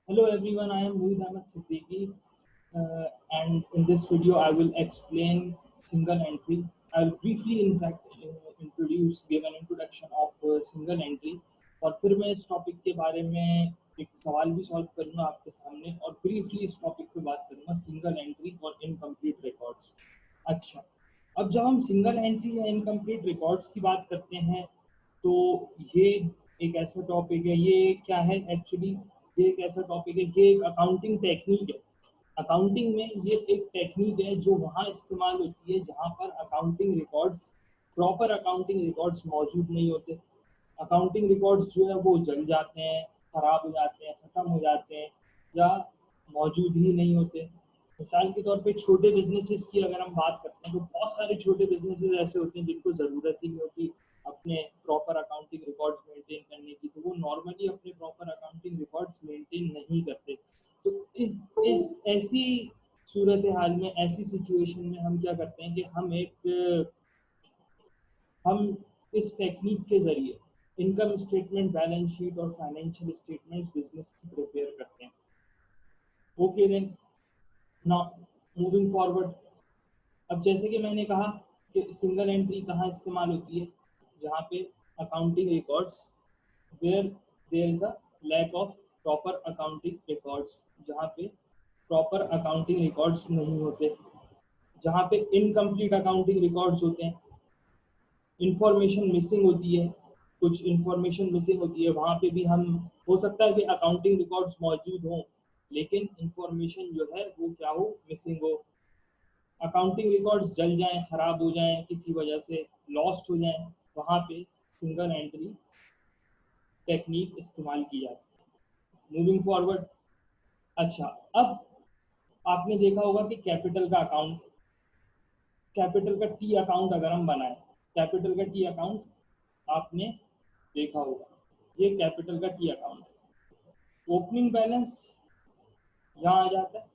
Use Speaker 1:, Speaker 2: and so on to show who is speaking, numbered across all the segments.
Speaker 1: Hello everyone, I am Mohit Ahmed Siddiqui, and in this video I will explain single entry. I will briefly in fact give an introduction of single entry और फिर मैं इस topic के बारे में एक सवाल भी सॉल्व करूंगा आपके सामने और ब्रीफली इस टॉपिक पे बात करूंगा सिंगल एंट्री और इनकम्प्लीट रिकॉर्ड्स। अच्छा, अब जब हम सिंगल एंट्री या इनकम्प्लीट रिकॉर्ड्स की बात करते हैं तो ये एक ऐसा टॉपिक है, ये क्या है एक्चुअली, ये एक ऐसा टॉपिक है, ये एक अकाउंटिंग टेक्निक है। अकाउंटिंग में ये एक टेक्निक है जो वहाँ इस्तेमाल होती है जहाँ पर accounting records, proper accounting records मौजूद नहीं होते। अकाउंटिंग रिकॉर्ड्स जो है वो जल जाते हैं, खराब हो जाते हैं, खत्म हो जाते हैं या मौजूद ही नहीं होते। मिसाल के तौर पे छोटे बिजनेसेस की अगर हम बात करते हैं तो बहुत सारे छोटे बिजनेसेस ऐसे होते हैं जिनको ज़रूरत ही नहीं होती अपने प्रॉपर अकाउंटिंग रिकॉर्ड्स मेंटेन करने की, तो वो नॉर्मली अपने प्रॉपर अकाउंटिंग रिकॉर्ड्स मेंटेन नहीं करते। तो इस ऐसी सूरत हाल में, ऐसी सिचुएशन में हम क्या करते हैं कि हम इस टेक्निक के जरिए इनकम स्टेटमेंट, बैलेंस शीट और फाइनेंशियल स्टेटमेंट्स बिजनेस से प्रिपेयर करते हैं। Okay then, now moving forward. अब जैसे कि मैंने कहा कि सिंगल एंट्री कहाँ इस्तेमाल होती है, जहाँ पे accounting records where there is a lack of proper accounting records, जहाँ पे प्रॉपर अकाउंटिंग रिकॉर्ड्स नहीं होते, जहाँ पे इनकम्प्लीट अकाउंटिंग रिकॉर्ड्स होते हैं, इंफॉर्मेशन मिसिंग होती है, कुछ इंफॉर्मेशन मिसिंग होती है। वहाँ पे भी हम, हो सकता है कि अकाउंटिंग रिकॉर्ड्स मौजूद हों लेकिन इंफॉर्मेशन जो है वो क्या हो, मिसिंग हो। अकाउंटिंग रिकॉर्ड्स जल जाएं, खराब हो जाएं, किसी वजह से लॉस्ट हो जाएं, वहाँ पे सिंगल एंट्री टेक्निक इस्तेमाल की जाती है। Moving forward. अच्छा, अब आपने देखा होगा कि कैपिटल का अकाउंट, कैपिटल का टी अकाउंट अगर हम बनाएं, कैपिटल का टी अकाउंट आपने देखा होगा, ये कैपिटल का टी अकाउंट है। ओपनिंग बैलेंस यहाँ आ जाता है,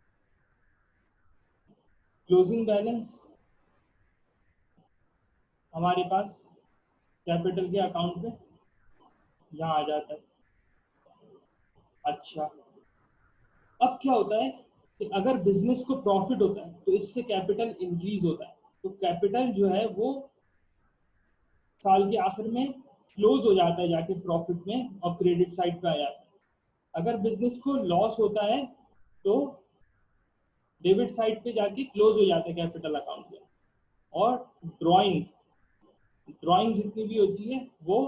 Speaker 1: क्लोजिंग बैलेंस हमारे पास कैपिटल के अकाउंट में यहाँ आ जाता है। अच्छा, अब क्या होता है कि अगर बिजनेस को प्रॉफिट होता है तो इससे कैपिटल इंक्रीज होता है, तो कैपिटल जो है वो साल के आखिर में क्लोज हो जाता है जाके प्रॉफिट में और क्रेडिट साइड पे आ जाता है। अगर बिजनेस को लॉस होता है तो डेबिट साइड पे जाके क्लोज हो जाता है कैपिटल अकाउंट में। और ड्राइंग ड्राइंग जितनी भी होती है वो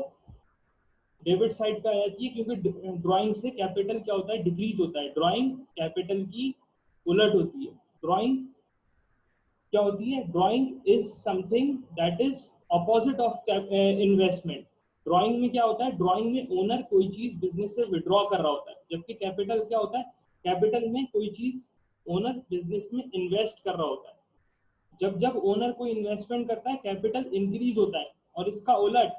Speaker 1: डेबिट साइड पे आ जाती है, क्योंकि ड्राइंग से कैपिटल क्या होता है, डिक्रीज होता है। ड्राइंग कैपिटल की उलट होती है। ड्राइंग क्या होती है, drawing is something that is opposite of investment. Drawing में क्या होता है, ड्राइंग में ओनर कोई चीज बिजनेस से विड्रॉ कर रहा होता है, जबकि कैपिटल क्या होता है, कैपिटल में कोई चीज ओनर बिजनेस में इन्वेस्ट कर रहा होता है। जब जब ओनर कोई इन्वेस्टमेंट करता है कैपिटल इंक्रीज होता है, और इसका उलट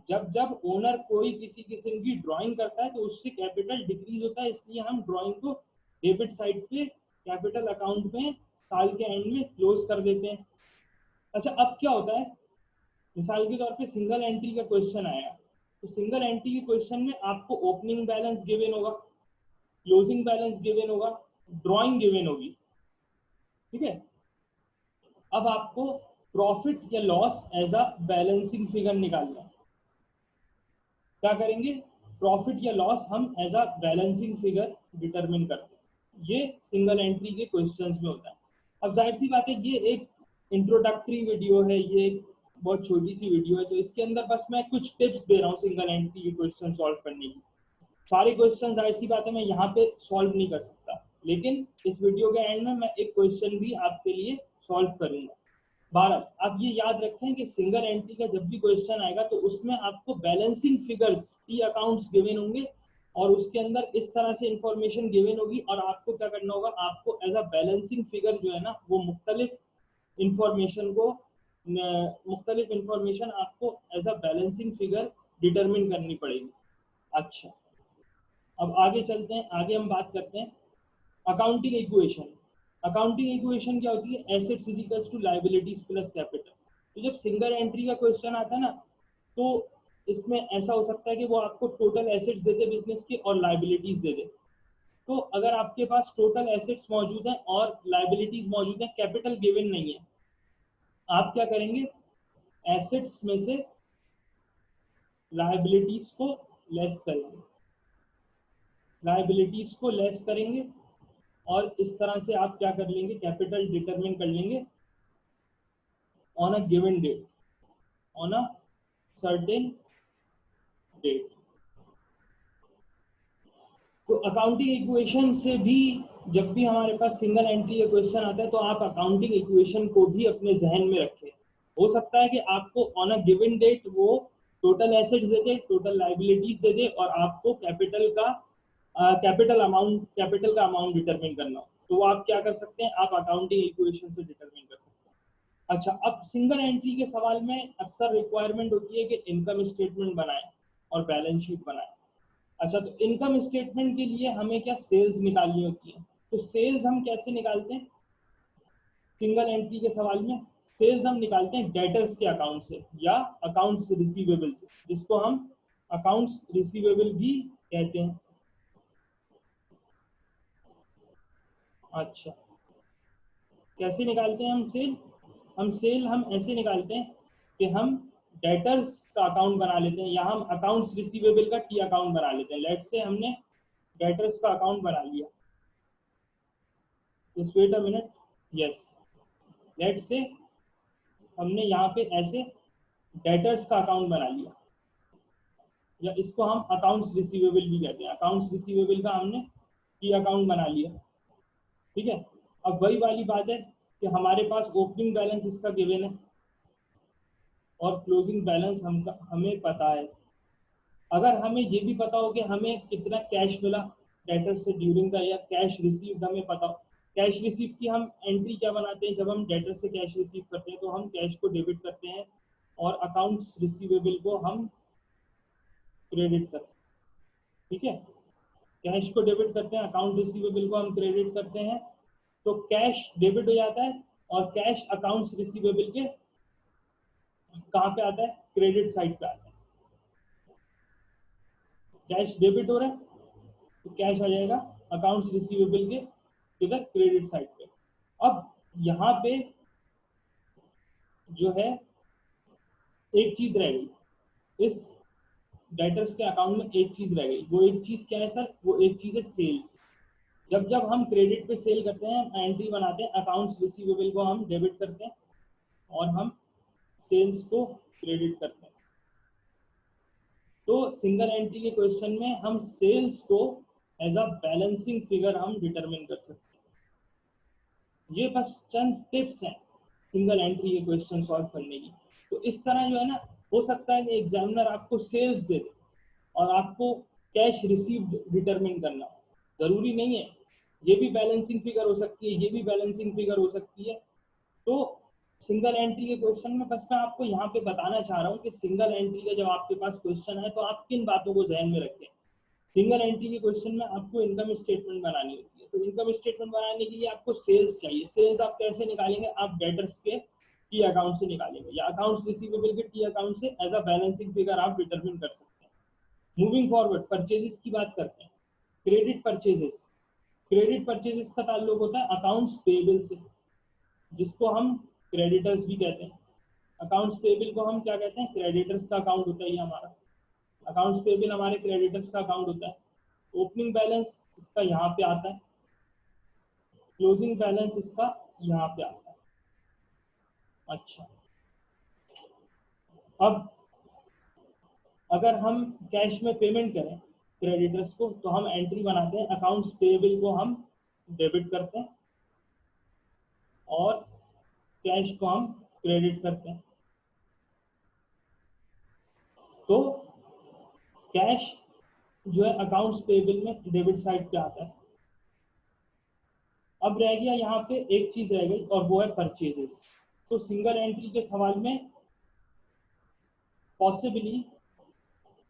Speaker 1: जब जब ओनर कोई किसी किस्म की ड्राइंग करता है तो उससे कैपिटल डिक्रीज होता है। इसलिए हम ड्राइंग को डेबिट साइड पे कैपिटल अकाउंट में साल के एंड में क्लोज कर देते हैं। अच्छा, अब क्या होता है, मिसाल के तौर पे सिंगल एंट्री का क्वेश्चन आया तो सिंगल एंट्री के क्वेश्चन में आपको ओपनिंग बैलेंस गिवन होगा, क्लोजिंग बैलेंस गिवन होगा, ड्राइंग गिवन होगी। ठीक है, अब आपको प्रॉफिट या loss as a balancing figure निकालना है। क्या करेंगे, प्रॉफिट या लॉस हम as a balancing figure determine करते हैं। ये सिंगल एंट्री के क्वेश्चंस में होता है। अब जाहिर सी बात है, ये एक इंट्रोडक्टरी वीडियो है, ये एक बहुत छोटी सी वीडियो है, तो इसके अंदर बस मैं कुछ टिप्स दे रहा हूँ सिंगल एंट्री के क्वेश्चन सॉल्व करने की। सारे क्वेश्चन जाहिर सी बात है मैं यहाँ पे सॉल्व नहीं कर सकता, लेकिन इस वीडियो के एंड में मैं एक क्वेश्चन भी आपके लिए सॉल्व करूंगा। 12, आप ये याद रखें कि सिंगल एंट्री का जब भी क्वेश्चन आएगा तो उसमें आपको balancing figures, T accounts given होंगे और उसके अंदर इस तरह से इंफॉर्मेशन गिवन होगी, और आपको क्या करना होगा, आपको एज अ बैलेंसिंग फिगर जो है ना वो मुख्तलिफ इंफॉर्मेशन को, मुख्तलिफ इंफॉर्मेशन आपको as a balancing figure determine करनी पड़ेगी। अच्छा, अब आगे चलते हैं, आगे हम बात करते हैं अकाउंटिंग इक्वेशन। अकाउंटिंग इक्वेशन क्या होती है, assets is equals to liabilities plus capital. तो जब सिंगल एंट्री का क्वेश्चन आता है ना, तो इसमें ऐसा हो सकता है कि वो आपको टोटल एसेट्स दे दे बिजनेस के और लायबिलिटीज दे दे। तो अगर आपके पास टोटल एसेट्स मौजूद हैं और लाइबिलिटीज मौजूद हैं, कैपिटल गिवन नहीं है, आप क्या करेंगे, एसेट्स में से लाइबिलिटीज को लेस करेंगे, लाइबिलिटीज को लेस करेंगे, और इस तरह से आप क्या कर लेंगे, कैपिटल डिटरमिन कर लेंगे on a given date, on a certain date. तो अकाउंटिंग इक्वेशन से भी जब भी हमारे पास सिंगल एंट्री का क्वेश्चन आता है तो आप अकाउंटिंग इक्वेशन को भी अपने जहन में रखें। हो सकता है कि आपको ऑन अ गिवन डेट वो टोटल एसेट्स दे दे, टोटल लाइबिलिटीज दे दे, और आपको कैपिटल का अमाउंट डिटरमिन करना हो, तो वो आप क्या कर सकते हैं, आप अकाउंटिंग इक्वेशन से डिटरमिन कर सकते हैं। अच्छा, अब सिंगल एंट्री के सवाल में अक्सर रिक्वायरमेंट होती है कि इनकम स्टेटमेंट बनाएं और बैलेंस शीट बनाएं। अच्छा, तो इनकम स्टेटमेंट के लिए हमें क्या सेल्स निकालनी होती है, तो सेल्स हम कैसे निकालते हैं सिंगल एंट्री के सवाल में, सेल्स हम निकालते हैं डेटर्स के अकाउंट से या अकाउंट्स रिसीवेबल से, जिसको हम अकाउंट्स रिसीवेबल भी कहते हैं। अच्छा, कैसे निकालते हैं हम सेल, हम ऐसे निकालते हैं कि हम डेटर्स का अकाउंट बना लेते हैं, या हम अकाउंट्स रिसीवेबल का टी अकाउंट बना लेते हैं। लेट से हमने डेटर्स का अकाउंट बना लिया, just wait a minute, yes, let से हमने यहाँ पे ऐसे डेटर्स का अकाउंट बना लिया, या इसको हम अकाउंट्स रिसीवेबल भी कहते हैं, अकाउंट्स रिसीवेबल का हमने टी अकाउंट बना लिया। ठीक है, अब वही वाली बात है कि हमारे पास ओपनिंग बैलेंस इसका गिवन है और क्लोजिंग बैलेंस हमें पता है। अगर हमें ये भी पता हो कि हमें कितना कैश मिला डेटर से during the year, cash received हमें पता हो, कैश रिसीव की हम एंट्री क्या बनाते हैं, जब हम डेटर से कैश रिसीव करते हैं तो हम कैश को डेबिट करते हैं और अकाउंट्स रिसीवेबल को हम क्रेडिट करते हैं। ठीक है, कैश को डेबिट करते हैं, अकाउंट रिसीवेबल को हम क्रेडिट करते हैं, तो कैश डेबिट हो जाता है और कैश अकाउंट्स रिसीवेबल के कहाँ पे आता है, क्रेडिट साइड पे आता है। कैश डेबिट हो रहा है तो कैश आ जाएगा अकाउंट्स रिसीवेबल के इधर क्रेडिट साइड पे। अब यहाँ पे जो है एक चीज रह गई, इस डेटर्स के अकाउंट में एक चीज रह गई, वो एक चीज क्या है सर, वो एक चीज है सेल्स। जब हम क्रेडिट पे सेल करते हैं, एंट्री बनाते हैं, अकाउंट्स रिसीवेबल को हम डेबिट करते हैं और हम सेल्स को क्रेडिट करते हैं। तो सिंगल एंट्री के क्वेश्चन में हम सेल्स को एज अ बैलेंसिंग फिगर हम डिटरमिन कर सकते हैं। ये बस चंद टिप्स हैं सिंगल एंट्री के क्वेश्चन सॉल्व करने की। तो इस तरह जो है ना, हो सकता है कि एग्जामिनर आपको सेल्स दे दे और आपको कैश रिसीव्ड डिटरमिन करना, जरूरी नहीं है, ये भी बैलेंसिंग फिगर हो सकती है, ये भी बैलेंसिंग फिगर हो सकती है। तो सिंगल एंट्री के क्वेश्चन में बस मैं आपको यहाँ पे बताना चाह रहा हूँ कि सिंगल एंट्री का जब आपके पास क्वेश्चन है तो आप किन बातों को ध्यान में रखें। सिंगल एंट्री के क्वेश्चन में आपको इनकम स्टेटमेंट बनानी होती है, तो इनकम स्टेटमेंट बनाने के लिए आपको सेल्स चाहिए। सेल्स आप कैसे निकालेंगे, आप डेटर्स के टी अकाउंट से निकालेंगे या अकाउंट्स रिसीवेबल के टी अकाउंट से एज अ बैलेंसिंग फिगर आप डिटरमिन कर सकते हैं। मूविंग फॉरवर्ड, परचेजेस की बात करते हैं। क्रेडिट परचेजेस, क्रेडिट परचेजेस का ताल्लुक होता है अकाउंट्स पेएबल से, जिसको हम क्रेडिटर्स भी कहते हैं। अकाउंट्स पेएबल को हम क्या कहते हैं, क्रेडिटर्स का अकाउंट होता है ये हमारा, अकाउंट्स पेएबल हमारे क्रेडिटर्स का अकाउंट होता है। ओपनिंग बैलेंस इसका यहाँ पे आता है, क्लोजिंग बैलेंस इसका यहाँ पे आता है। अच्छा, अब अगर हम कैश में पेमेंट करें क्रेडिटर्स को तो हम एंट्री बनाते हैं, अकाउंट्स पेएबल को हम डेबिट करते हैं और कैश को हम क्रेडिट करते हैं। तो कैश जो है अकाउंट्स पेएबल में डेबिट साइड पे आता है। अब रह गया यहाँ पे एक चीज रह गई और वो है परचेजेस। तो सिंगल एंट्री के सवाल में पॉसिबली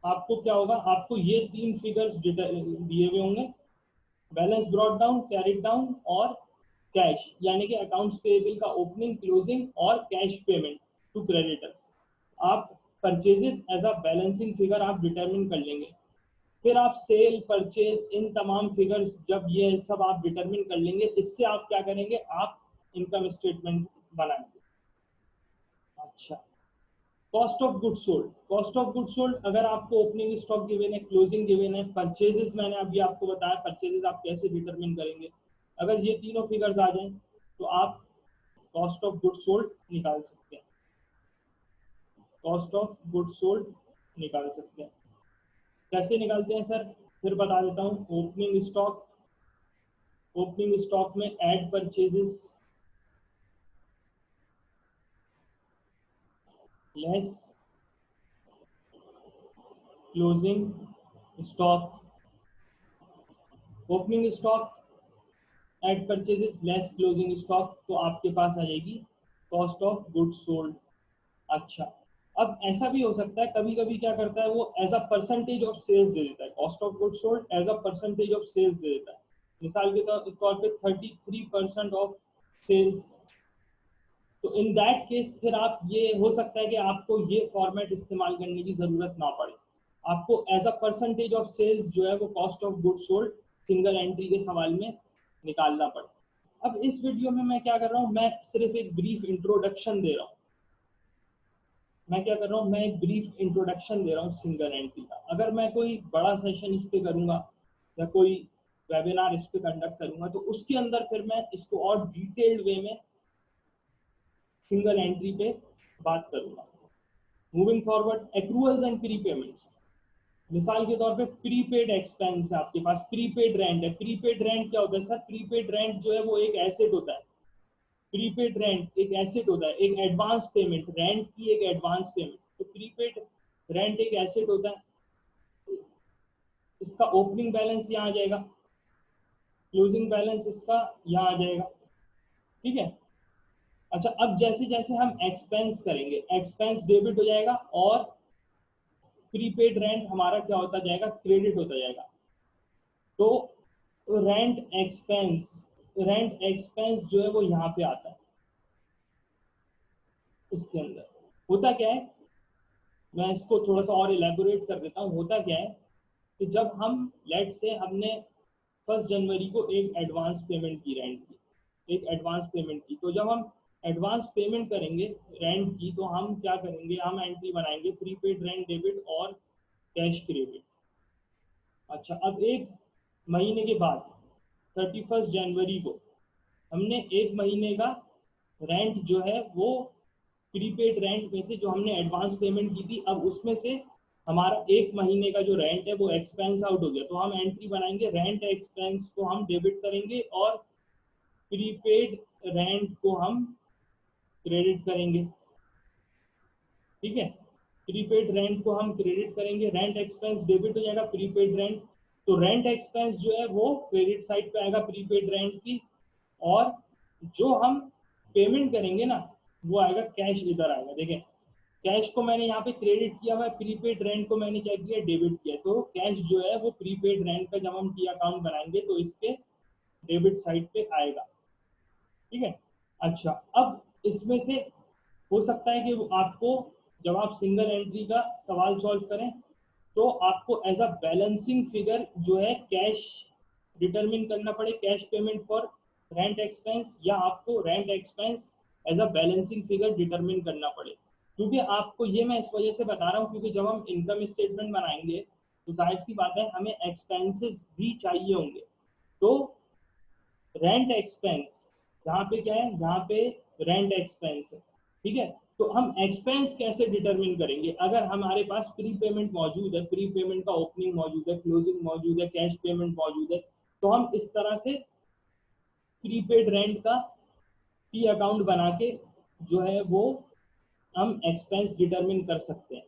Speaker 1: आपको क्या होगा, आपको ये तीन फिगर्स दिए हुए होंगे, balance brought down, carried down और कैश, यानी कि अकाउंट्स पेएबल का ओपनिंग, क्लोजिंग और कैश पेमेंट टू क्रेडिटर्स। आप purchases as a balancing figure आप डिटरमिन कर लेंगे। फिर आप सेल परचेज इन तमाम फिगर्स जब ये सब आप डिटरमिन कर लेंगे, इससे आप क्या करेंगे, आप इनकम स्टेटमेंट बनाएंगे। अच्छा, cost of good sold. Cost of good sold अगर आपको ओपनिंग स्टॉक गिवन है, क्लोजिंग गिवन है, परचेजेस मैंने अभी आपको बताया परचेजेस आप कैसे डिटरमिन करेंगे, अगर ये तीनों फिगर्स आ जाएं तो आप कॉस्ट ऑफ गुड सोल्ड निकाल सकते हैं। कॉस्ट ऑफ गुड सोल्ड निकाल सकते हैं। कैसे निकालते हैं सर, फिर बता देता हूँ। ओपनिंग स्टॉक में add purchases less closing stock. Opening stock add purchases less closing stock, तो आपके पास आ जाएगी कॉस्ट ऑफ गुड सोल्ड। अच्छा, अब ऐसा भी हो सकता है, कभी कभी क्या करता है वो as a percentage of sales दे देता है, cost of good sold as a percentage of sales दे देता है। मिसाल के तौर पे 33% ऑफ सेल्स। तो इन दैट केस फिर आप, ये हो सकता है कि आपको ये फॉर्मेट इस्तेमाल करने की जरूरत ना पड़े, आपको as a percentage of sales जो है वो cost of good sold single entry के सवाल में निकालना पड़े। अब इस वीडियो में मैं क्या कर रहा हूँ, मैं सिर्फ एक ब्रीफ इंट्रोडक्शन दे रहा हूँ। मैं क्या कर रहा हूँ, मैं एक ब्रीफ इंट्रोडक्शन दे रहा हूँ सिंगल एंट्री का। अगर मैं कोई बड़ा सेशन इस पे करूंगा या कोई वेबिनार इस पे कंडक्ट करूंगा तो उसके अंदर फिर मैं इसको और डिटेल्ड वे में सिंगल एंट्री पे बात करूंगा। Moving forward, accruals and prepayments. मिसाल के तौर पे प्रीपेड एक्सपेंस है आपके पास, प्रीपेड रेंट है। प्रीपेड रेंट क्या होता है सर, प्रीपेड रेंट जो है वो एक एसेट होता है। प्रीपेड रेंट एक एसेट होता है, एक एडवांस पेमेंट, रेंट की एक एडवांस पेमेंट। तो प्रीपेड रेंट एक एसेट होता है। इसका ओपनिंग बैलेंस यहाँ आ जाएगा, क्लोजिंग बैलेंस इसका यहाँ आ जाएगा, ठीक है। अच्छा, अब जैसे जैसे हम एक्सपेंस करेंगे, एक्सपेंस डेबिट हो जाएगा और प्रीपेड रेंट हमारा क्या होता जाएगा, क्रेडिट होता जाएगा। तो रेंट एक्सपेंस जो है वो यहाँ पे आता है। इसके अंदर होता क्या है, मैं इसको थोड़ा सा और इलेबोरेट कर देता हूँ। होता क्या है कि जब हम लेट से हमने 1 जनवरी को एक एडवांस पेमेंट की रेंट की, एक एडवांस पेमेंट की, तो जब हम एडवांस पेमेंट करेंगे रेंट की तो हम क्या करेंगे, हम एंट्री बनाएंगे प्रीपेड रेंट डेबिट और कैश क्रेडिट। अच्छा, अब एक महीने के बाद 31 जनवरी को हमने एक महीने का रेंट जो है वो प्रीपेड रेंट में से जो हमने एडवांस पेमेंट की थी, अब उसमें से हमारा एक महीने का जो रेंट है वो एक्सपेंस आउट हो गया। तो हम एंट्री बनाएंगे, रेंट एक्सपेंस को हम डेबिट करेंगे और प्रीपेड रेंट को हम क्रेडिट करेंगे, ठीक है। प्रीपेड रेंट को हम क्रेडिट करेंगे, रेंट एक्सपेंस डेबिट हो जाएगा, प्रीपेड रेंट, तो रेंट एक्सपेंस जो है वो क्रेडिट साइड पे आएगा प्रीपेड रेंट की, और जो हम पेमेंट करेंगे ना वो आएगा कैश, इधर आएगा। देखें, कैश को मैंने यहाँ पे क्रेडिट किया हुआ है, प्रीपेड रेंट को मैंने क्या किया, डेबिट किया। तो कैश जो है वो प्रीपेड रेंट का जब हम टी अकाउंट बनाएंगे तो इसके डेबिट साइड पे आएगा, ठीक है। अच्छा, अब इसमें से हो सकता है कि आपको जब आप सिंगल एंट्री का सवाल सॉल्व करें तो आपको एज अ बैलेंसिंग फिगर जो है कैश डिटरमिन करना पड़े, cash payment for rent expense, या आपको rent expense as a balancing figure determine करना पड़े। क्योंकि आपको ये मैं इस वजह से बता रहा हूँ क्योंकि जब हम इनकम स्टेटमेंट बनाएंगे तो जाहिर सी बात है हमें एक्सपेंसेस भी चाहिए होंगे। तो रेंट एक्सपेंस जहाँ पे क्या है, जहाँ पे रेंट एक्सपेंस है, ठीक है। तो हम एक्सपेंस कैसे डिटरमिन करेंगे, अगर हमारे पास प्री पेमेंट मौजूद है, प्री पेमेंट का ओपनिंग मौजूद है, क्लोजिंग मौजूद है, कैश पेमेंट मौजूद है, तो हम इस तरह से प्रीपेड रेंट का पी अकाउंट बना के जो है वो हम एक्सपेंस डिटरमिन कर सकते हैं।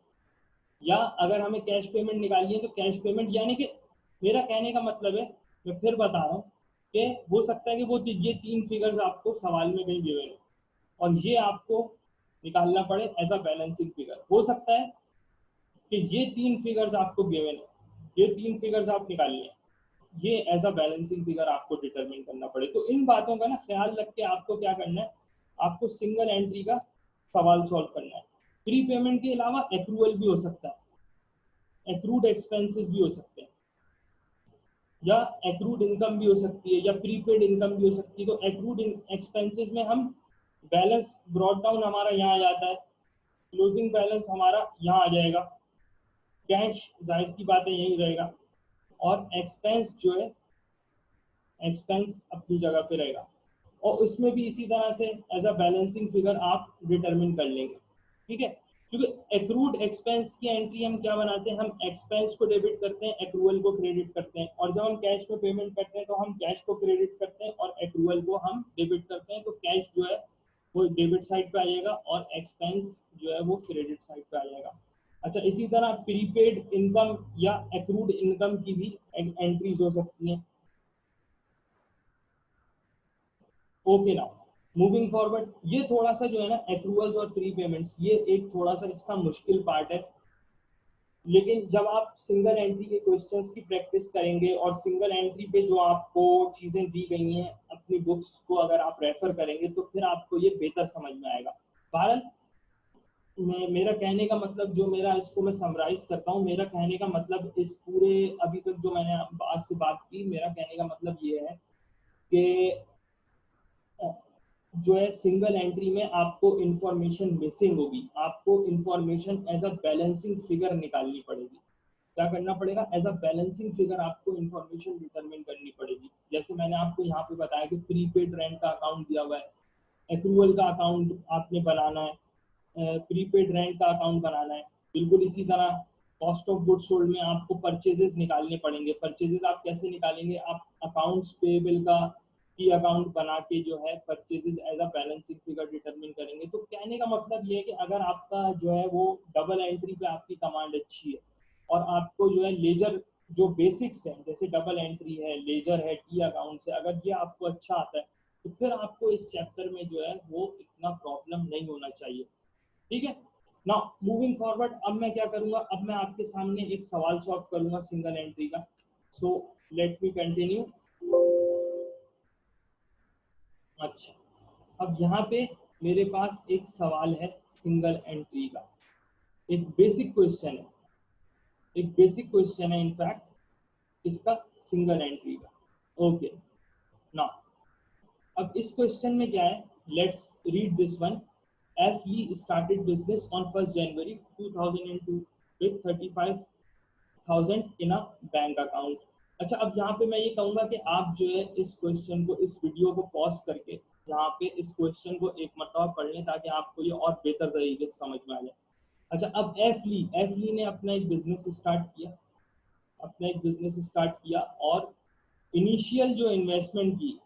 Speaker 1: या अगर हमें कैश पेमेंट निकालनी है तो कैश पेमेंट, यानी कि मेरा कहने का मतलब है, मैं फिर बता रहा हूँ कि हो सकता है कि वो ये तीन फिगर्स आपको सवाल में कहीं गिवन हो और ये आपको निकालना पड़े एज अ बैलेंसिंग फिगर। हो सकता है कि ये तीन फिगर्स आपको गिवन है, ये तीन फिगर्स आप निकालिए, ये एज अ बैलेंसिंग फिगर आपको डिटरमिन करना पड़े। तो इन बातों का ना ख्याल रख के आपको क्या करना है, आपको सिंगल एंट्री का सवाल सॉल्व करना है। प्री पेमेंट के अलावा एक्रूअल भी हो सकता है, एक्रूड एक्सपेंसेस भी हो सकते हैं। या एक्रूड इनकम भी हो सकती है या प्रीपेड इनकम भी हो सकती है। तो एक्रूड एक्सपेंसेस में हम बैलेंस ब्रॉट डाउन हमारा यहाँ आ जाता है, क्लोजिंग बैलेंस हमारा यहाँ आ जाएगा, कैश जाहिर सी बात है यही रहेगा, और एक्सपेंस जो है एक्सपेंस अपनी जगह पे रहेगा। और उसमें भी इसी तरह से एज अ बैलेंसिंग फिगर आप डिटरमिन कर लेंगे, ठीक है। क्योंकि एक्रूड एक्सपेंस की एंट्री हम क्या बनाते हैं, हम एक्सपेंस को डेबिट करते हैं, एक्रूअल को क्रेडिट करते हैं, और जब हम कैश में पेमेंट करते हैं तो हम कैश को क्रेडिट करते हैं और एक्रूअल को हम डेबिट करते हैं। तो कैश जो है वो डेबिट साइड पे आ जाएगा और एक्सपेंस जो है वो क्रेडिट साइड पे आ जाएगा। अच्छा, इसी तरह प्रीपेड इनकम या एक्रूड इनकम की भी एंट्रीज हो सकती हैं। ओके ना, मूविंग फॉरवर्ड, ये थोड़ा सा जो है ना एक्रूअल्स और प्री पेमेंट्स, ये एक थोड़ा सा इसका मुश्किल पार्ट है। लेकिन जब आप सिंगल एंट्री के क्वेश्चंस की प्रैक्टिस करेंगे और सिंगल एंट्री पे जो आपको चीजें दी गई हैं अपनी बुक्स को अगर आप रेफर करेंगे तो फिर आपको ये बेहतर समझ में आएगा। बहरहाल मेरा कहने का मतलब, जो मेरा इसको मैं समराइज करता हूँ, मेरा कहने का मतलब इस पूरे अभी तक जो मैंने आपसे बात की, मेरा कहने का मतलब ये है कि जो है सिंगल एंट्री में आपको इंफॉर्मेशन मिसिंग होगी, आपको information as a balancing figure निकालनी पड़ेगी। क्या करना पड़ेगा, एज अ बैलेंसिंग फिगर आपको इंफॉर्मेशन डिटरमिन करनी पड़ेगी। जैसे मैंने आपको यहाँ पे बताया कि प्रीपेड रेंट का अकाउंट दिया हुआ है, एक्रूअल का अकाउंट आपने बनाना है, प्रीपेड रेंट का अकाउंट बनाना है। बिल्कुल इसी तरह कॉस्ट ऑफ गुड सोल्ड में आपको परचेजेस निकालने पड़ेंगे। परचेजेस आप कैसे निकालेंगे, आप अकाउंट्स पेबल का की अकाउंट बना के जो है purchases as a balancing figure determine करेंगे। तो कहने का मतलब ये है कि अगर आपका जो है वो डबल एंट्री पे आपकी कमांड अच्छी है और आपको जो है लेजर जो बेसिक्स है, जैसे डबल एंट्री है, लेजर है, टी अकाउंट है, अगर ये आपको अच्छा आता है तो फिर आपको इस चैप्टर में जो है वो इतना प्रॉब्लम नहीं होना चाहिए, ठीक है ना। मूविंग फॉरवर्ड, अब मैं क्या करूंगा, अब मैं आपके सामने एक सवाल सॉल्व करूंगा सिंगल एंट्री का। So let me continue. अच्छा, अब यहाँ पे मेरे पास एक सवाल है सिंगल एंट्री का, एक बेसिक क्वेश्चन है, एक बेसिक क्वेश्चन है इनफैक्ट इसका, सिंगल एंट्री का। ओके ना, अब इस क्वेश्चन में क्या है, let's read this one. F Lee started business on 1 January 2002 with 35,000 in a bank account. अच्छा, अब यहाँ पे मैं ये कहूंगा कि आप जो है इस क्वेश्चन को, इस वीडियो को पॉज करके यहाँ पे इस क्वेश्चन को एक मरतबा पढ़ लें ताकि आपको ये और बेहतर तरीके से समझ में आ जाए। अच्छा, अब एफ ली ने अपना एक बिजनेस स्टार्ट किया, अपना एक बिजनेस स्टार्ट किया, और इनिशियल जो इन्वेस्टमेंट की,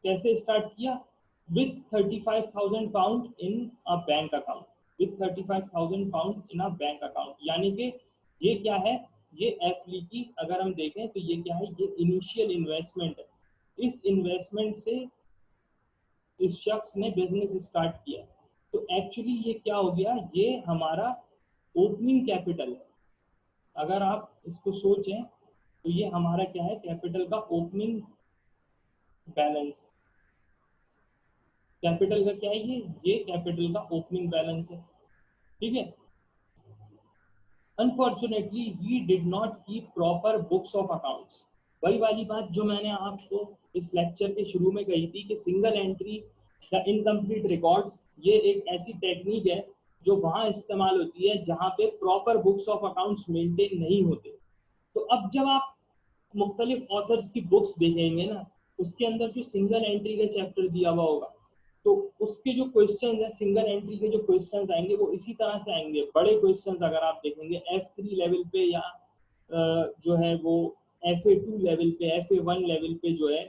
Speaker 1: कैसे स्टार्ट किया, with 35,000 pound in a bank account, with 35,000 pound in a bank account. यानी कि ये क्या है, ये एफ ली की अगर हम देखें तो ये क्या है, ये इनिशियल इन्वेस्टमेंट है। इस इन्वेस्टमेंट से इस शख्स ने बिजनेस स्टार्ट किया। तो एक्चुअली ये क्या हो गया, ये हमारा ओपनिंग कैपिटल है। अगर आप इसको सोचें तो ये हमारा क्या है, कैपिटल का ओपनिंग बैलेंस। कैपिटल का क्या है, ये कैपिटल का ओपनिंग बैलेंस है, ठीक है। Unfortunately he did not keep proper books of accounts. वही वाली बात जो मैंने आपको इस लेक्चर के शुरू में कही थी कि single entry the incomplete records, ये एक ऐसी टेक्निक है जो वहां इस्तेमाल होती है जहां पे proper books of accounts maintain नहीं होते। तो अब जब आप मुख्तलिफ ऑथर्स की बुक्स देखेंगे ना, उसके अंदर जो सिंगल एंट्री का चैप्टर दिया हुआ होगा तो उसके जो क्वेश्चंस हैं, सिंगल एंट्री के जो क्वेश्चंस आएंगे वो इसी तरह से आएंगे। बड़े क्वेश्चंस अगर आप देखेंगे F3 लेवल पे या जो है वो FA2 लेवल पे, FA1 लेवल पे जो है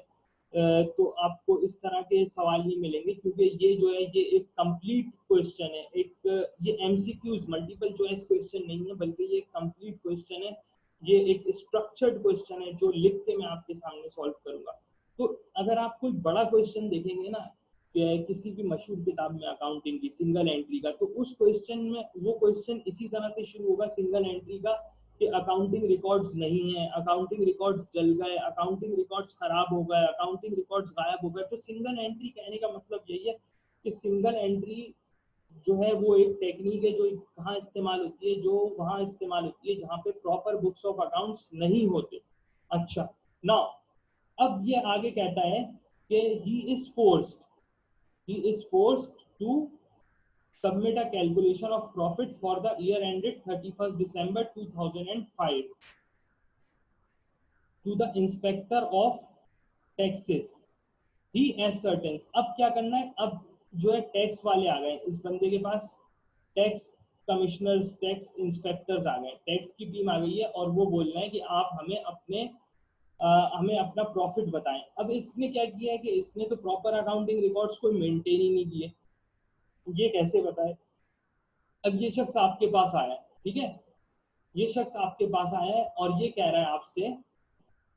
Speaker 1: तो आपको इस तरह के सवाल ही मिलेंगे, क्योंकि ये जो है ये एक कंप्लीट क्वेश्चन है, एक ये MCQs मल्टीपल चॉइस क्वेश्चन नहीं है, बल्कि ये कंप्लीट क्वेश्चन है। ये एक स्ट्रक्चर्ड क्वेश्चन है जो लिख के मैं आपके सामने सॉल्व करूंगा। तो अगर आप कोई बड़ा क्वेश्चन देखेंगे ना किसी भी मशहूर किताब में अकाउंटिंग की, सिंगल एंट्री का, तो उस क्वेश्चन में वो क्वेश्चन इसी तरह से शुरू होगा सिंगल एंट्री का कि अकाउंटिंग रिकॉर्ड्स नहीं है, अकाउंटिंग रिकॉर्ड्स जल गए, अकाउंटिंग रिकॉर्ड्स खराब हो गए, अकाउंटिंग रिकॉर्ड्स गायब हो गए। तो सिंगल एंट्री कहने का मतलब यही है कि सिंगल एंट्री जो है वो एक टेक्निक है जो कहाँ इस्तेमाल होती है, जो वहां इस्तेमाल होती है जहाँ पे प्रॉपर बुक्स ऑफ अकाउंट्स नहीं होते। अच्छा, नाउ अब ये आगे कहता है कि he is forced to submit a calculation of profit for the year ended 31st December 2005 to the inspector of taxes. He ascertains. अब क्या करना है, अब जो है टैक्स वाले आ गए इस बंदे के पास, टैक्स कमिश्नर्स टैक्स इंस्पेक्टर्स आ गए, टैक्स की टीम आ गई है और वो बोल रहे हैं कि आप हमें अपना प्रॉफिट बताएं। अब इसने क्या किया है कि इसने तो प्रॉपर अकाउंटिंग रिकॉर्ड्स को मेंटेन ही नहीं किए, ये कैसे बताए। अब ये शख्स आपके पास आया है, ठीक है, ये शख्स आपके पास आया है और ये कह रहा है आपसे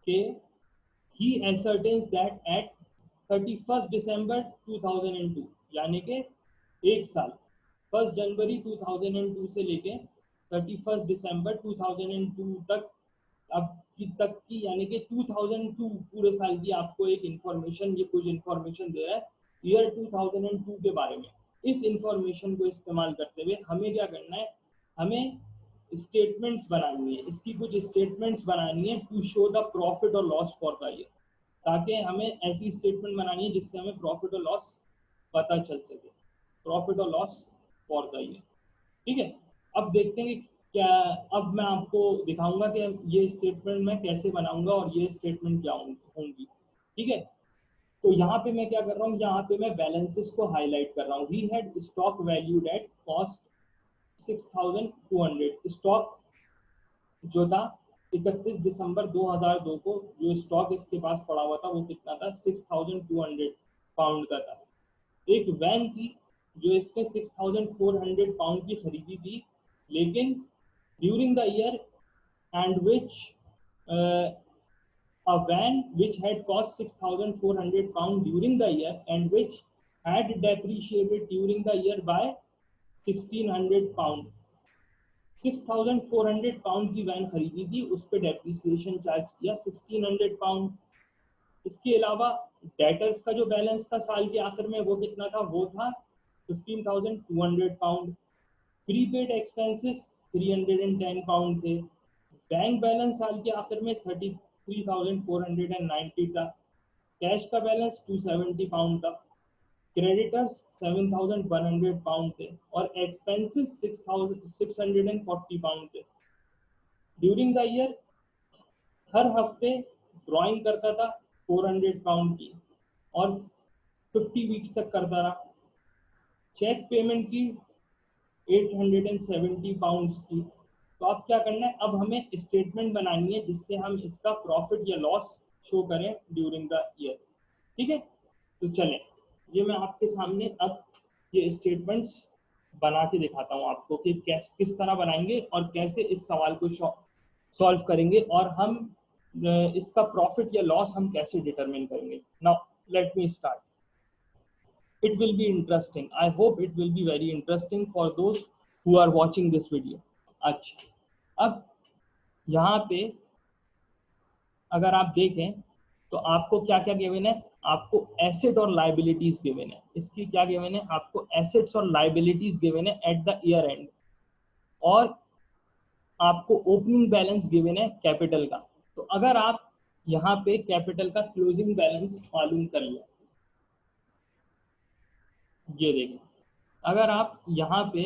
Speaker 1: कि he ascertains that at 31st December 2002 यानी कि एक साल 1 जनवरी 2002 से लेके 31st दिसंबर 2002 तक, अब की यानी कि 2002 पूरे साल की आपको एक इंफॉर्मेशन, ये कुछ इंफॉर्मेशन दे रहा है ईयर 2002 के बारे में। इस इंफॉर्मेशन को इस्तेमाल करते हुए हमें क्या करना है, हमें स्टेटमेंट्स बनानी है, इसकी कुछ स्टेटमेंट्स बनानी है टू शो द प्रॉफिट और लॉस फॉर द ईयर, ताकि हमें ऐसी स्टेटमेंट बनानी है जिससे हमें प्रॉफिट और लॉस पता चल सके, प्रॉफिट और लॉस फॉर द ईयर। ठीक है, अब देखते हैं कि क्या, अब मैं आपको दिखाऊंगा कि ये स्टेटमेंट मैं कैसे बनाऊंगा और ये स्टेटमेंट क्या होंगी। ठीक है, तो यहाँ पे मैं क्या कर रहा हूँ, यहाँ पे मैं बैलेंसेस को हाईलाइट कर रहा हूँ। He had stock valued at cost 6200, stock जो था 31 दिसंबर 2002 को जो स्टॉक इसके पास पड़ा हुआ था वो कितना था, 6200 पाउंड का था। एक वैन थी जो इसने 6400 पाउंड की खरीदी थी, लेकिन during the year and which a van which had cost 6400 pound during the year and which had depreciated during the year by 1600 pound, 6400 pound की वैन खरीदी थी, उस पर डेप्रिसिएशन चार्ज किया 1600 पाउंड। इसके अलावा डेटर्स का जो बैलेंस था साल के आखिर में वो कितना था, वो था 15200 पाउंड। प्रीपेड एक्सपेंसेस 310 पाउंड थे। बैंक बैलेंस साल के आखिर में 33490 था। कैश का बैलेंस 270 पाउंड था। क्रेडिटर्स 7100 पाउंड थे और एक्सपेंसेस 6640 पाउंड थे। ड्यूरिंग द ईयर हर हफ्ते ड्राइंग करता था 400 पाउंड की और 50 वीक्स तक करता रहा। चेक पेमेंट की 870 पाउंड्स की। तो अब क्या करना है, अब हमें स्टेटमेंट बनानी है जिससे हम इसका प्रॉफिट या लॉस शो करें ड्यूरिंग द ईयर। ठीक है, तो चलें, ये मैं आपके सामने अब ये स्टेटमेंट्स बना के दिखाता हूँ आपको कि किस तरह बनाएंगे और कैसे इस सवाल को सॉल्व करेंगे और हम इसका प्रॉफिट या लॉस हम कैसे डिटरमिन करेंगे। Now let me start, it will be interesting. I hope it will be very interesting for those who are watching this video. अच्छा, अब यहाँ पे अगर आप देखें तो आपको क्या क्या गिवन है, आपको एसेट और लाइबिलिटीज गिवन है। इसकी क्या गिवन है, आपको एसेट्स और लाइबिलिटीज गिवन है एट द ईयर एंड, और आपको ओपनिंग बैलेंस गिवन है कैपिटल का। तो अगर आप यहाँ पे कैपिटल का क्लोजिंग बैलेंस मालूम कर लिया, ये देखें, अगर आप यहाँ पे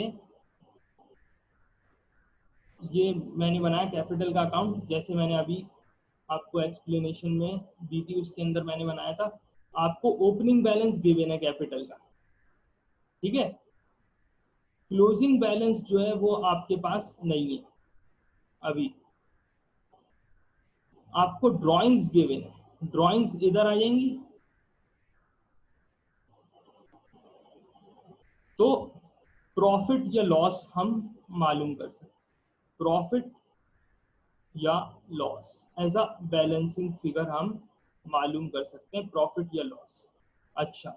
Speaker 1: ये मैंने बनाया कैपिटल का अकाउंट, जैसे मैंने अभी आपको एक्सप्लेनेशन में दी थी उसके अंदर मैंने बनाया था। आपको ओपनिंग बैलेंस गिवन है कैपिटल का, ठीक है, क्लोजिंग बैलेंस जो है वो आपके पास नहीं है अभी। आपको ड्राइंग्स गिवन है, ड्राइंग्स इधर आ जाएंगी। तो प्रॉफिट या लॉस हम मालूम कर सकते, प्रॉफिट या loss as a balancing figure हम मालूम कर सकते हैं, प्रॉफिट या लॉस। अच्छा,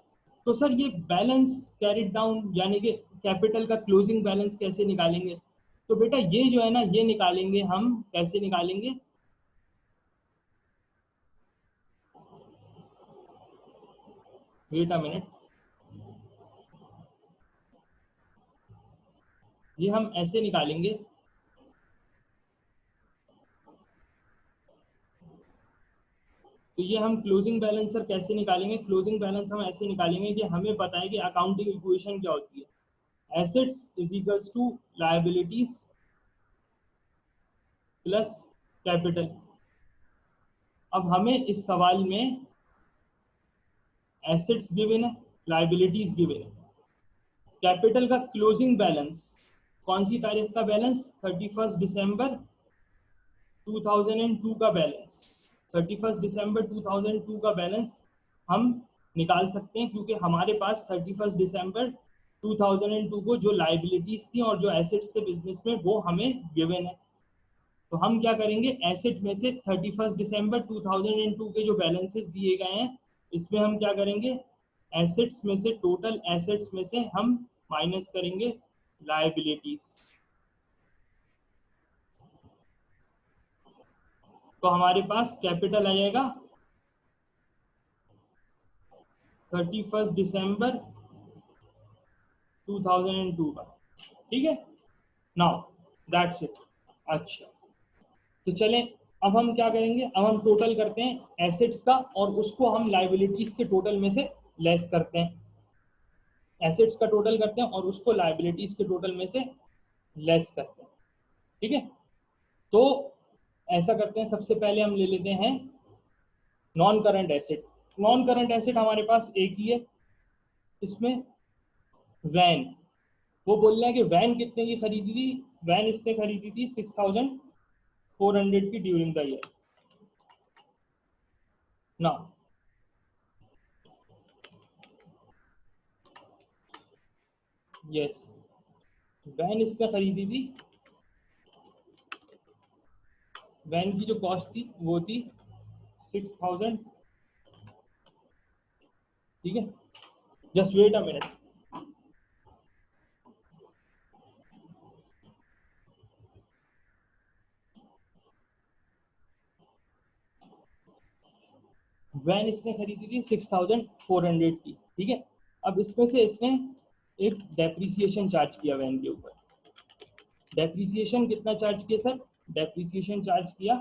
Speaker 1: तो सर ये बैलेंस कैरिड डाउन यानी कि कैपिटल का क्लोजिंग बैलेंस कैसे निकालेंगे, तो बेटा ये जो है ना ये निकालेंगे हम, कैसे निकालेंगे, वेट अ मिनट, ये हम ऐसे निकालेंगे, तो ये हम क्लोजिंग बैलेंस सर कैसे निकालेंगे? क्लोजिंग बैलेंस हम ऐसे निकालेंगे कि हमें पता है कि अकाउंटिंग इक्वेशन क्या होती है, assets is equals to liabilities plus capital. अब हमें इस सवाल में एसेट्स गिवन है, लायबिलिटीज गिवन है, कैपिटल का क्लोजिंग बैलेंस, कौन सी तारीख का बैलेंस? 31 दिसंबर 2002 का बैलेंस। 31 दिसंबर 2002 का बैलेंस हम निकाल सकते हैं, क्योंकि हमारे पास 31 दिसंबर 2002 को जो लाइबिलिटीज थी और जो एसेट्स थे बिजनेस में वो हमें गिवन है। तो हम क्या करेंगे, एसेट में से 31 दिसंबर 2002 के जो बैलेंसेस दिए गए हैं इसमें हम क्या करेंगे, एसेट्स में से, टोटल एसेट्स में से हम माइनस करेंगे लाइबिलिटीज। तो हमारे पास कैपिटल आ जाएगा 31 दिसंबर 2002 का, ठीक है। Now that's it. अच्छा, तो चलें अब हम क्या करेंगे, अब हम टोटल करते हैं एसेट्स का और उसको हम लाइबिलिटीज के टोटल में से लेस करते हैं। एसेट्स का टोटल करते हैं और उसको लाइबिलिटीज के टोटल में से लेस करते हैं, ठीक है। तो ऐसा करते हैं, सबसे पहले हम ले लेते हैं non current asset. Non current asset हमारे पास एक ही है, इसमें वैन। वो बोल रहे हैं कि वैन कितने की खरीदी थी? वैन इसने खरीदी थी 6400 की ड्यूरिंग द ईयर। ना यस, वैन इसने खरीदी थी, वैन की जो कॉस्ट थी वो थी 6000, ठीक है। Just wait a minute. Van इसने खरीदी थी 6400 की, ठीक है। अब इसमें से इसने एक डेप्रिसिएशन चार्ज किया वैन के ऊपर। डेप्रिसिएशन कितना चार्ज किया सर? डेप्रिसिएशन चार्ज किया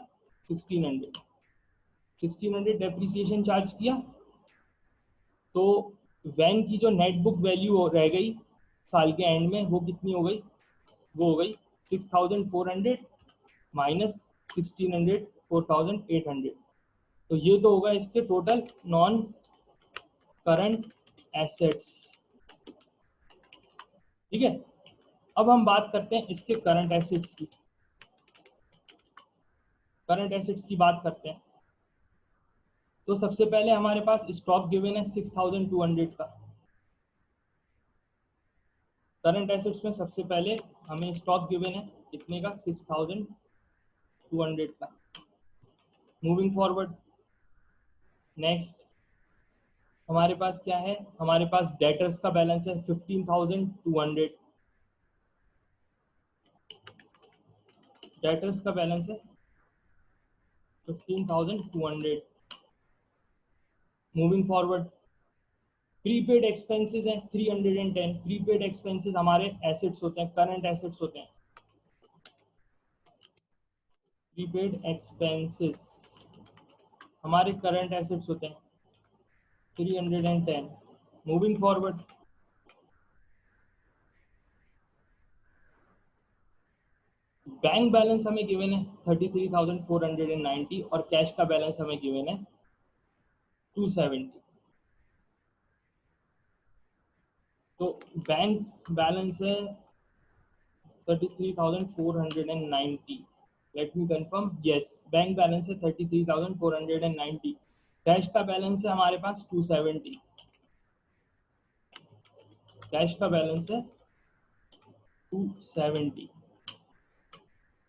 Speaker 1: 1600। 1600 डेप्रिसिएशन चार्ज किया, तो वैन की जो नेट बुक वैल्यू रह गई साल के एंड में वो कितनी हो गई? वो हो गई 6400 माइनस 1600, 4800। तो ये तो होगा इसके टोटल नॉन करंट एसेट्स, ठीक है। अब हम बात करते हैं इसके करंट एसेट्स की। करंट एसेट्स की बात करते हैं, तो सबसे पहले हमारे पास स्टॉक गिवन है 6200 का। करंट एसेट्स में सबसे पहले हमें स्टॉक गिवन है कितने का? 6200 का। मूविंग फॉरवर्ड, नेक्स्ट हमारे पास क्या है? हमारे पास डेटर्स का बैलेंस है 15200। डेटर्स का बैलेंस है 15200। मूविंग फॉरवर्ड, प्रीपेड एक्सपेंसेस हैं 310। प्रीपेड एक्सपेंसेस हमारे एसेट्स होते हैं, करंट एसेट्स होते हैं। प्रीपेड एक्सपेंसेस हमारे करंट एसेट्स होते हैं 310। मूविंग फॉरवर्ड, बैंक बैलेंस हमें गिवन है 33,490 और कैश का बैलेंस हमें गिवन है 270। तो बैंक बैलेंस है 33,490। Let me confirm, yes, bank balance है 33,490। कैश का बैलेंस है हमारे पास 270। कैश का बैलेंस है 270।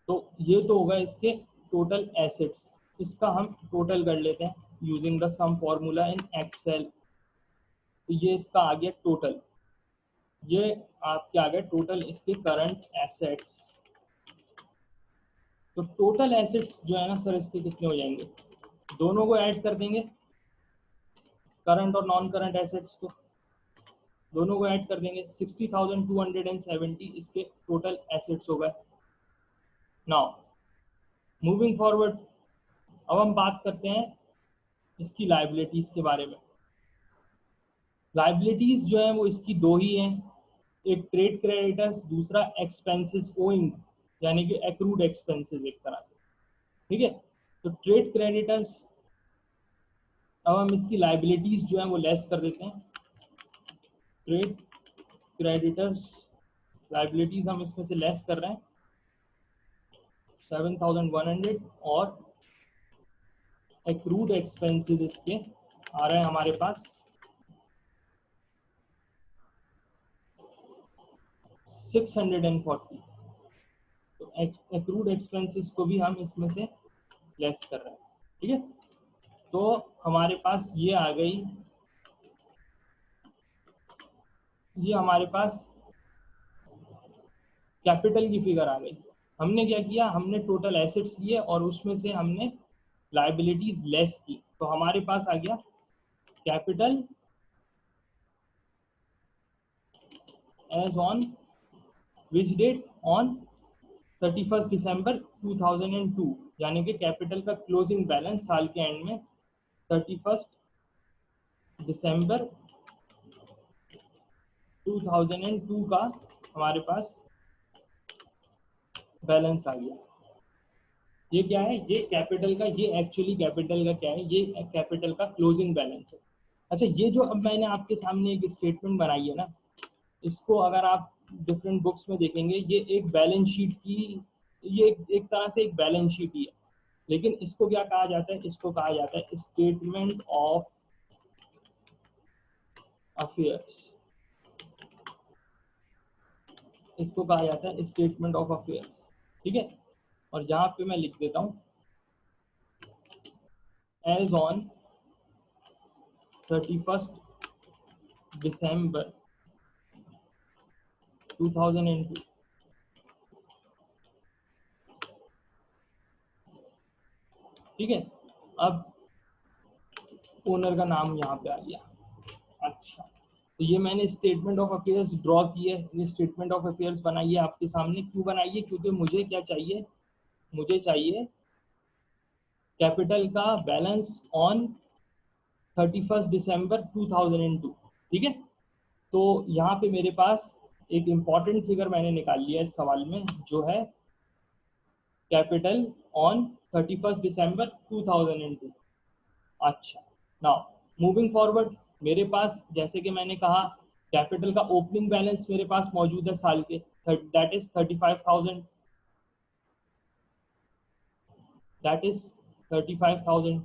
Speaker 1: तो ये तो होगा इसके टोटल एसेट्स। इसका हम टोटल कर लेते हैं using the sum formula in Excel. तो ये इसका आ गया टोटल, ये आपके आ गया टोटल इसके करंट एसेट्स। तो टोटल एसेट्स जो है ना सर, इसके कितने हो जाएंगे? दोनों को ऐड कर देंगे, करंट और नॉन करंट एसेट्स को दोनों को ऐड कर देंगे। 60,270 इसके टोटल एसेट्स हो गए। नाउ मूविंग फॉरवर्ड, अब हम बात करते हैं इसकी लाइबिलिटीज के बारे में। लाइबिलिटीज जो है वो इसकी दो ही हैं, एक ट्रेड क्रेडिटर्स, दूसरा एक्सपेंसेस ओइंग, यानी कि एक्रूड एक्सपेंसेस एक तरह से। ठीक है, तो ट्रेड क्रेडिटर्स, अब हम इसकी लाइबिलिटीज जो है वो लेस कर देते हैं। ट्रेड क्रेडिटर्स लाइबिलिटीज हम इसमें से लेस कर रहे हैं 7,100, और एक्रूड एक्सपेंसेस इसके आ रहे हैं हमारे पास 640। तो एक्रूड एक्सपेंसेस को भी हम इसमें से लेस कर रहे हैं। ठीक है, तो हमारे पास ये आ गई, ये हमारे पास कैपिटल की फिगर आ गई। हमने क्या किया, हमने टोटल एसेट्स लिए और उसमें से हमने लाइबिलिटीज लेस की, तो हमारे पास आ गया capital as on which date, on 31 December 2002, यानी कि कैपिटल का क्लोजिंग बैलेंस साल के एंड में 31 दिसंबर 2002 का हमारे पास बैलेंस आ गया। ये क्या है, ये कैपिटल का, ये एक्चुअली कैपिटल का क्या है, ये कैपिटल का क्लोजिंग बैलेंस है। अच्छा, ये जो अब मैंने आपके सामने एक स्टेटमेंट बनाई है ना, इसको अगर आप डिफरेंट बुक्स में देखेंगे, ये एक बैलेंस शीट की, ये एक तरह से एक बैलेंस शीट ही है, लेकिन इसको क्या कहा जाता है, इसको कहा जाता है स्टेटमेंट ऑफ अफेयर्स। इसको कहा जाता है स्टेटमेंट ऑफ अफेयर्स। ठीक है, और यहाँ पे मैं लिख देता हूँ एज ऑन 31 दिसंबर 2002। ठीक है, अब ओनर का नाम यहाँ पे आ गया। अच्छा, तो ये मैंने स्टेटमेंट ऑफ अफेयर्स ड्रॉ की है, ये स्टेटमेंट ऑफ अफेयर्स बनाई है आपके सामने। क्यों बनाई है, क्योंकि मुझे क्या चाहिए, मुझे चाहिए कैपिटल का बैलेंस ऑन 31 दिसंबर 2002। ठीक है, तो यहाँ पे मेरे पास एक इम्पॉर्टेंट फिगर मैंने निकाल लिया इस सवाल में, जो है कैपिटल ऑन 31 दिसंबर 2002। अच्छा, नाउ मूविंग फॉरवर्ड, मेरे पास जैसे कि मैंने कहा कैपिटल का ओपनिंग बैलेंस मेरे पास मौजूद है साल के, that is 35,000, that is 35,000।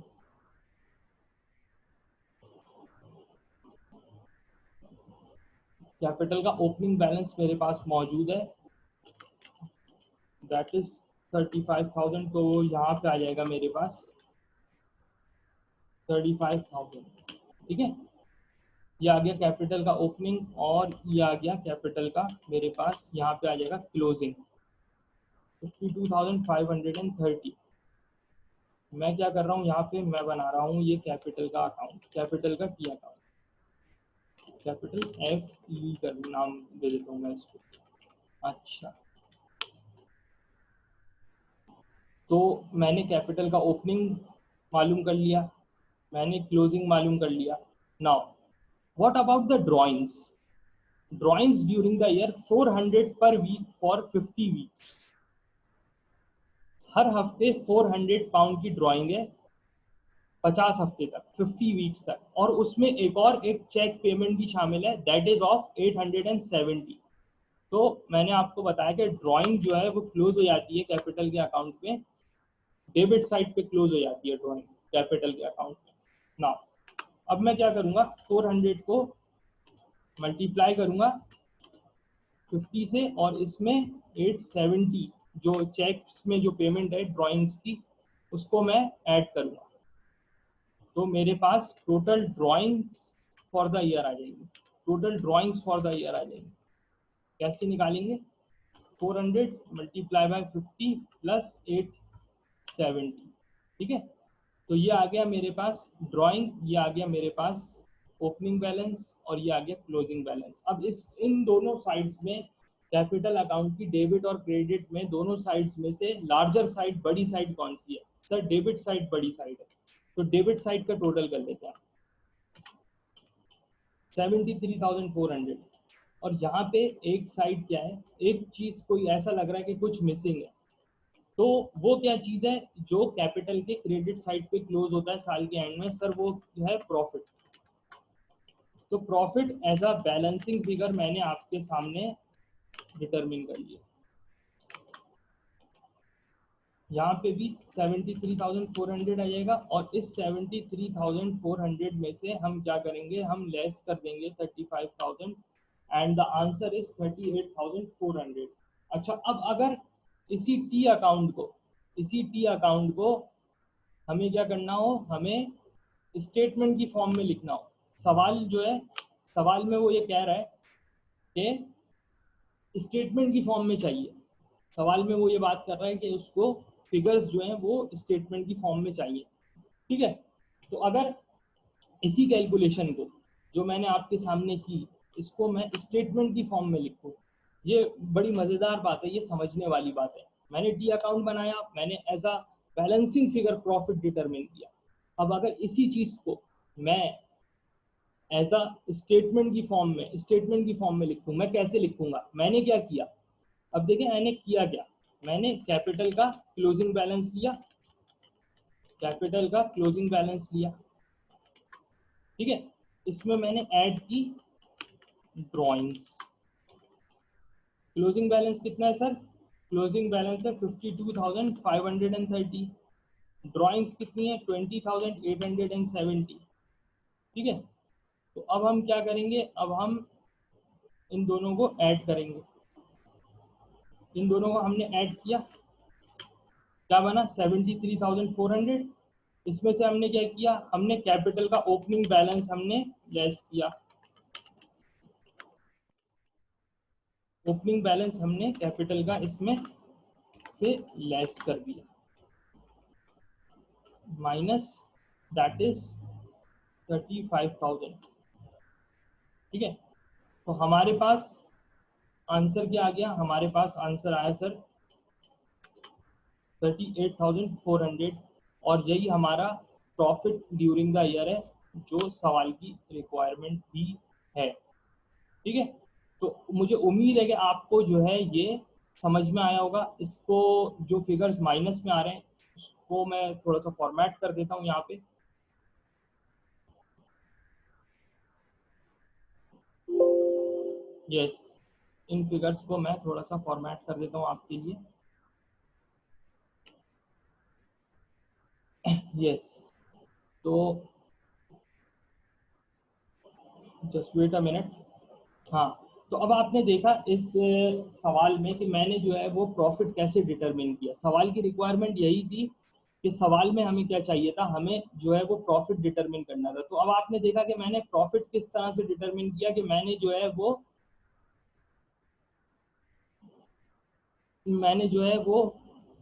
Speaker 1: Capital का ओपनिंग बैलेंस मेरे पास मौजूद है, दैट इज 35,000, तो यहाँ पे आ जाएगा मेरे पास 35,000। ठीक है, ये आ गया कैपिटल का ओपनिंग, और ये आ गया कैपिटल का मेरे पास यहाँ पे आ जाएगा क्लोजिंग 52,530। मैं क्या कर रहा हूँ यहाँ पे, मैं बना रहा हूँ ये कैपिटल का अकाउंट, कैपिटल का T account, capital F E कर नाम दे देता हूँ मैं इसको। अच्छा, तो मैंने कैपिटल का ओपनिंग मालूम कर लिया, मैंने क्लोजिंग मालूम कर लिया। Now what about the drawings, drawings during the year 400 per week for 50 weeks. हर हफ्ते 400 पाउंड की ड्राइंग है 50 हफ्ते तक, 50 वीक्स तक, और उसमें एक चेक पेमेंट भी शामिल है, दैट इज ऑफ 870। तो मैंने आपको बताया कि ड्राइंग जो है वो क्लोज हो जाती है कैपिटल के अकाउंट में, डेबिट साइड पे क्लोज हो जाती है ड्राइंग कैपिटल के अकाउंट में। नाउ अब मैं क्या करूंगा, 400 को मल्टीप्लाई करूंगा 50 से, और इसमें 870 जो चेक्स में जो पेमेंट है ड्राइंग्स की, उसको मैं ऐड करूंगा, तो मेरे पास total drawings for the year आ जाएगी, total drawings for the year आ जाएगी। कैसे निकालेंगे, 400 मल्टीप्लाई बाय 50 प्लस 870। ठीक है, तो ये आ गया मेरे पास ड्राइंग, ये आ गया मेरे पास ओपनिंग बैलेंस, और ये आ गया क्लोजिंग बैलेंस। अब इस इन दोनों साइड्स में कैपिटल अकाउंट की डेबिट और क्रेडिट में दोनों साइड्स में से लार्जर साइड, बड़ी साइड कौन सी है, सर डेबिट साइड बड़ी साइड है। तो डेबिट साइड का टोटल कर लेते हैं 73,400। और यहाँ पे एक साइड क्या है, एक चीज कोई ऐसा लग रहा है कि कुछ मिसिंग है, तो वो क्या चीज है जो कैपिटल के क्रेडिट साइड पे क्लोज होता है साल के एंड में सर, वो है प्रॉफिट। तो profit as a balancing figure मैंने आपके सामने डिटरमिन कर लिया। यहाँ पे भी 73,400 आ जाएगा, और इस 73,400 में से हम क्या करेंगे, हम लेस कर देंगे 35,000, एंड द आंसर इज 38,400। अच्छा, अब अगर इसी टी अकाउंट को हमें क्या करना हो, हमें स्टेटमेंट की फॉर्म में लिखना हो, सवाल जो है, सवाल में वो ये कह रहा है कि स्टेटमेंट की फॉर्म में चाहिए। सवाल में वो ये बात कर रहा है कि उसको फिगर्स जो हैं वो स्टेटमेंट की फॉर्म में चाहिए। ठीक है, तो अगर इसी कैलकुलेशन को जो मैंने आपके सामने की, इसको मैं स्टेटमेंट की फॉर्म में लिखूं, ये बड़ी मजेदार बात है, ये समझने वाली बात है। मैंने टी अकाउंट बनाया, मैंने as a balancing figure profit determine किया। अब अगर इसी चीज को मैं एज अ स्टेटमेंट की फॉर्म में लिखूं, मैं कैसे लिखूंगा, मैंने क्या किया, अब देखिए मैंने किया क्या, मैंने कैपिटल का क्लोजिंग बैलेंस लिया, कैपिटल का क्लोजिंग बैलेंस लिया। ठीक है, इसमें मैंने ऐड की ड्रॉइंग्स। क्लोजिंग बैलेंस कितना है सर, क्लोजिंग बैलेंस है 52,530। ड्रॉइंग्स कितनी है 20,870। ठीक है, तो अब हम क्या करेंगे, अब हम इन दोनों को ऐड करेंगे। इन दोनों को हमने ऐड किया, क्या बना 73,400। इसमें से हमने क्या किया, हमने कैपिटल का ओपनिंग बैलेंस हमने लेस किया, ओपनिंग बैलेंस हमने कैपिटल का इसमें से लेस कर दिया, माइनस दैट इज 35,000। ठीक है, तो हमारे पास आंसर क्या आ गया, हमारे पास आंसर आया सर 38,400, और यही हमारा प्रॉफिट ड्यूरिंग द ईयर है, जो सवाल की रिक्वायरमेंट भी है। ठीक है, तो मुझे उम्मीद है कि आपको जो है ये समझ में आया होगा। इसको जो फिगर्स माइनस में आ रहे हैं उसको मैं थोड़ा सा फॉर्मेट कर देता हूँ यहाँ पे। यस, इन फिगर्स को मैं थोड़ा सा फॉर्मेट कर देता हूँ आपके लिए। यस, तो जस्ट वेट अ मिनट। हाँ, तो अब आपने देखा इस सवाल में कि मैंने जो है वो प्रॉफिट कैसे डिटरमिन किया। सवाल की रिक्वायरमेंट यही थी कि सवाल में हमें क्या चाहिए था, हमें जो है वो प्रॉफिट डिटरमिन करना था। तो अब आपने देखा कि मैंने प्रॉफिट किस तरह से डिटरमिन किया, कि मैंने जो है वो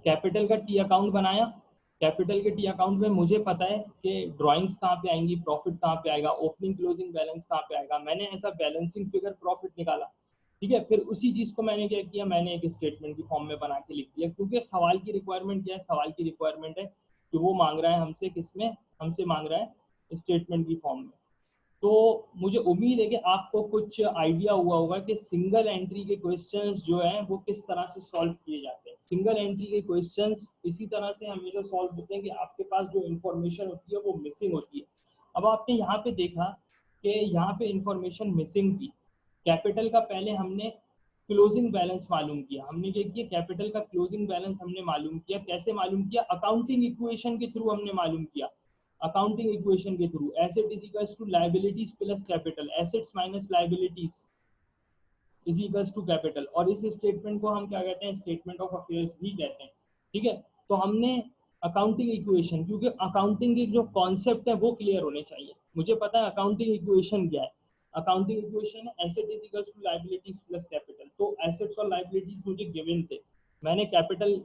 Speaker 1: कैपिटल का टी अकाउंट बनाया। कैपिटल के टी अकाउंट में मुझे पता है कि ड्राइंग्स कहाँ पे आएंगी, प्रॉफिट कहाँ पे आएगा, ओपनिंग क्लोजिंग बैलेंस कहाँ पे आएगा। मैंने ऐसा बैलेंसिंग फिगर प्रॉफिट निकाला। ठीक है, फिर उसी चीज को मैंने क्या किया, मैंने एक स्टेटमेंट की फॉर्म में बना के लिख दिया, क्योंकि सवाल की रिक्वायरमेंट क्या है, सवाल की रिक्वायरमेंट है कि वो मांग रहा है हमसे, किसमें, हमसे मांग रहा है स्टेटमेंट की फॉर्म में। तो मुझे उम्मीद है कि आपको कुछ आइडिया हुआ होगा कि सिंगल एंट्री के क्वेश्चंस जो हैं वो किस तरह से सॉल्व किए जाते हैं। सिंगल एंट्री के क्वेश्चंस इसी तरह से हमेशा सॉल्व होते हैं कि आपके पास जो इंफॉर्मेशन होती है वो मिसिंग होती है। अब आपने यहाँ पे देखा कि यहाँ पे इंफॉर्मेशन मिसिंग थी। कैपिटल का पहले हमने क्लोजिंग बैलेंस मालूम किया, हमने क्या किया, कैपिटल का क्लोजिंग बैलेंस हमने मालूम किया। कैसे मालूम किया, अकाउंटिंग इक्वेशन के थ्रू हमने मालूम किया। अकाउंटिंग इक्वेशन के through asset is equals to liabilities plus capital, assets minus liabilities is equals to capital. और इस स्टेटमेंट को हम क्या कहते हैं, स्टेटमेंट ऑफ अफेयर्स भी कहते हैं। ठीक है, तो हमने अकाउंटिंग इक्वेशन, क्योंकि अकाउंटिंग के जो कॉन्सेप्ट है वो क्लियर होने चाहिए। मुझे पता है अकाउंटिंग इक्वेशन क्या है। अकाउंटिंग इक्वेशन है asset is equals to liabilities plus capital. तो एसेट्स और लायबिलिटीज मुझे गिवन थे, मैंने कैपिटल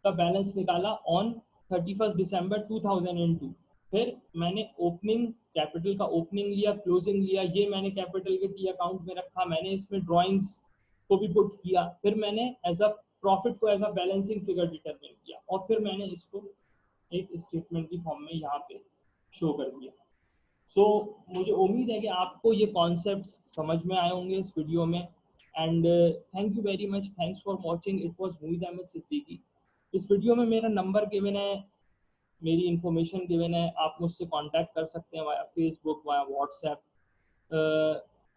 Speaker 1: का बैलेंस निकाला ऑन 31 दिसंबर 2002। फिर मैंने ओपनिंग, कैपिटल का ओपनिंग लिया, क्लोजिंग लिया, ये मैंने कैपिटल के टी अकाउंट में रखा। मैंने इसमें ड्राइंग्स को भी पुट किया। फिर मैंने एज अ प्रॉफिट को as a balancing figure determine किया, और फिर मैंने इसको एक स्टेटमेंट की फॉर्म में यहाँ पे शो कर दिया। सो मुझे उम्मीद है कि आपको ये कॉन्सेप्ट्स समझ में आए होंगे इस वीडियो में। And thank you very much, thanks for watching. It was Mohit Ahmed Siddiqui. इस वीडियो में मेरा नंबर गिवन है, मेरी इंफॉर्मेशन गिवन है, आप मुझसे कांटेक्ट कर सकते हैं वाया फेसबुक, वाया व्हाट्सएप।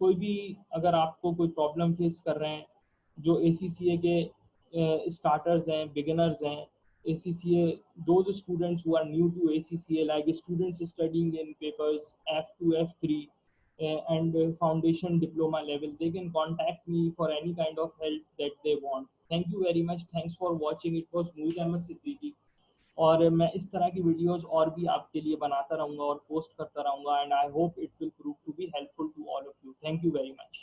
Speaker 1: कोई भी अगर आपको कोई प्रॉब्लम फेस कर रहे हैं, जो ACCA के स्टार्टर्स हैं, बिगिनर्स हैं, ACCA, those students who are new to ACCA, like students studying in papers F2, F3, and foundation diploma level, they can contact me for any kind of help that they want. Thank you very much. Thanks for watching. It was Mohit Ahmed Siddiqui. और मैं इस तरह की videos और भी आपके लिए बनाता रहूँगा और पोस्ट करता रहूँगा, and I hope it will prove to be helpful to all of you. Thank you very much.